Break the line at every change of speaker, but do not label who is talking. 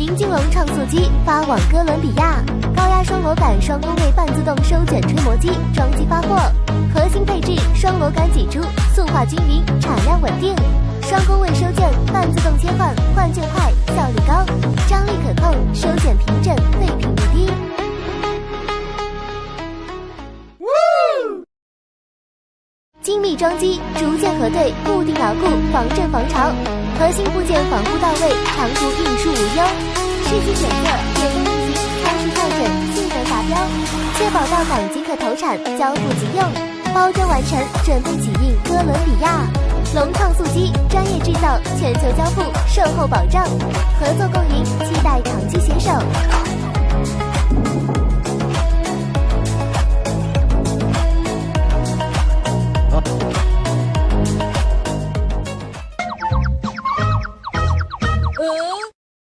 引进龙创速机发往哥伦比亚，高压双螺杆双工位半自动收卷吹磨机装机发货，核心配置双螺杆挤出，塑化均匀，产量稳定。双工位收件半自动切换，换件快，效率高，张力可控，收件平整，废品率低。精密装机，逐渐核对，固定牢固，防震防潮，核心部件防护到位，长途运输无忧。试机检测，验收运行，参数校准，性能达标，确保到港即可投产，交付即用。包装完成，准备起运哥伦比亚。龙创速机，专业制造，全球交付，售后保障，合作共赢，期待长期携手。